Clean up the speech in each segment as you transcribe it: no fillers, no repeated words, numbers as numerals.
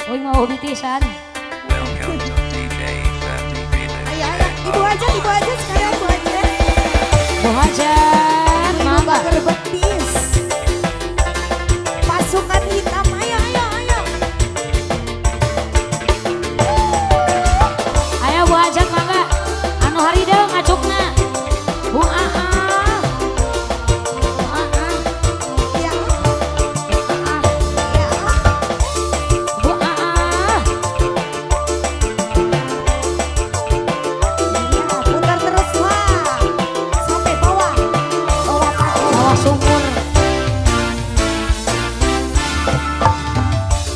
Woi mau bitisan. Welcome to DJ Family Village. Ayo, ayo, ibu aja sekarang ibu aja. Bu Hajar, Ibu mangga. bakar betis. Pasukan hitam, ayo, ayo, ayo. Ayo Bu Hajar mangga. Anu hari deh ngacukna. Bu Aa. Bu Aa. Ya, Aa. ya. Bu Aa. Ya, putar terus wah. Sampai bawah. Bawah kaki. Bawah sumur.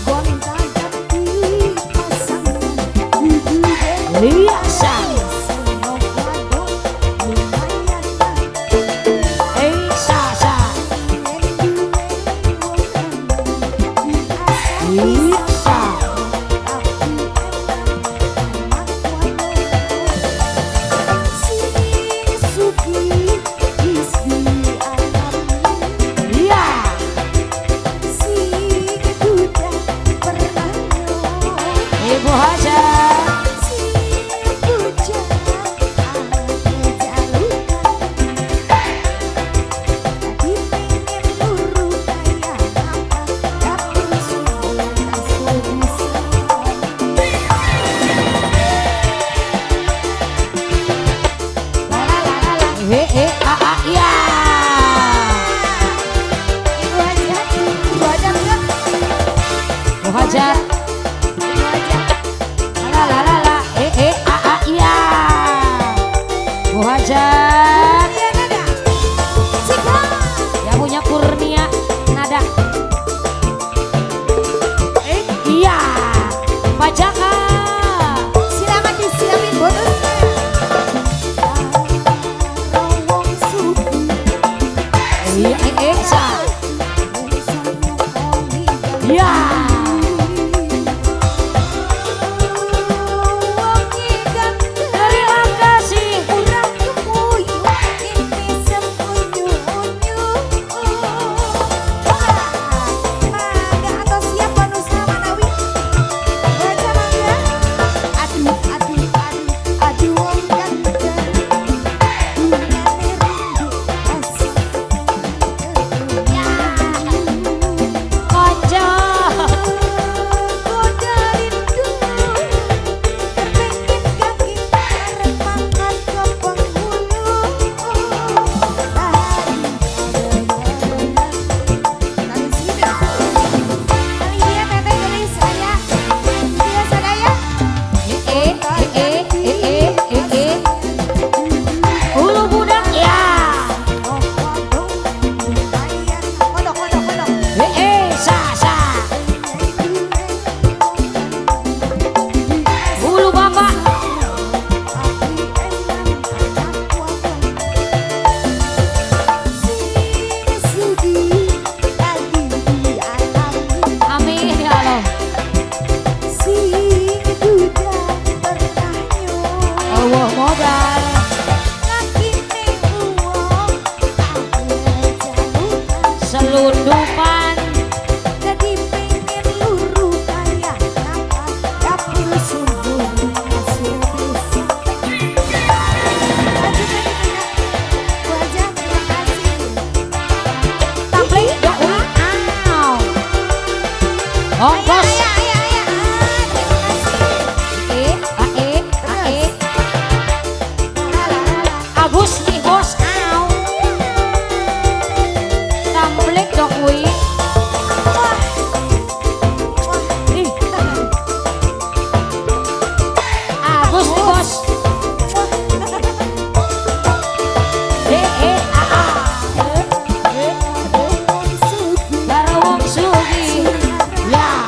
Gonta ganti pasangan hidup. Liasa. Sasa. Liasa. Iya. Ibu Hajar. Iya. Bu Hajar. La la la la. Iya. Bu Hajar. Yang punya Kurnia nada. Iya. Pak Jaka. Silakan disiapin bonusnya. Iya. Sa. Iya. Terima kasih. Kocok. Hulu budak ya. Sa sa. Hulu bapak. Amin ya Allah. Allah modal. Selundupan. Jadi pengen luru kayak apa dapur sumur hasil bisa. Lanjut lagi banyak. Gua aja terima kasih. Tampil ya ulah. Aw. Ongkos. Ayah, ayah, ayah. Terima kasih. Ae. Agus nih bos. Aw. Tampil dong wi. Wah, wah. Ih. Agus nih bos. Barawong Sugi. Ya.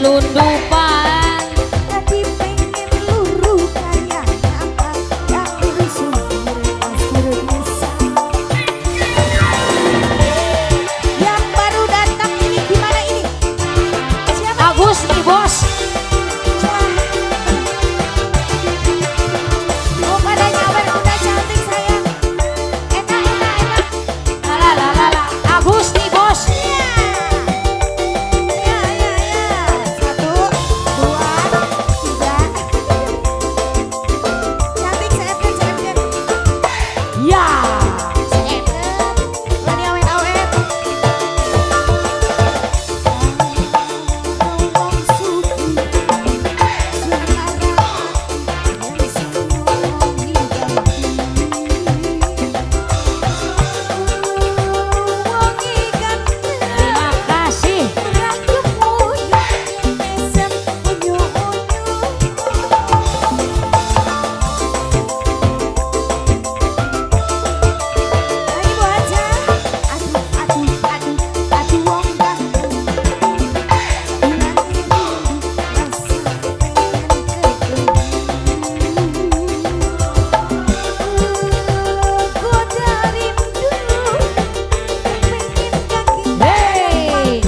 selundupan. Jadi pengen luruh kayak apa? Tak urusan asur desa. Yang baru datang ini gimana ini? Siapa? Agus nih bos. Oh pada nyawer udah cantik sayang. Enak enak enak. Lalalala. Agus nih bos. Ya ya ya ya. 1, 2, 3. Cantik seetnya seetnya. Ya. Seetnya. Lani awet awet. Ngomong suki. Suara yang senyum diganti. Wangi ganti. Terima kasih. Hey.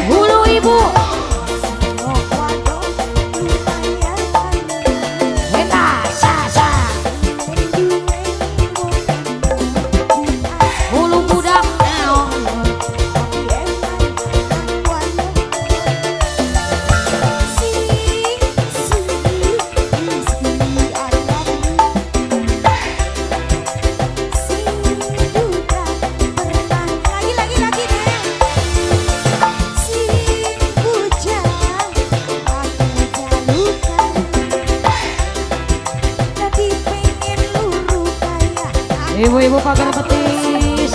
Hulu ibu. Eta sasa. Hulu budak naon. Ibu-ibu pagar petis.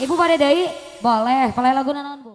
Ibu pada deui boleh, boleh lagu naon Bu?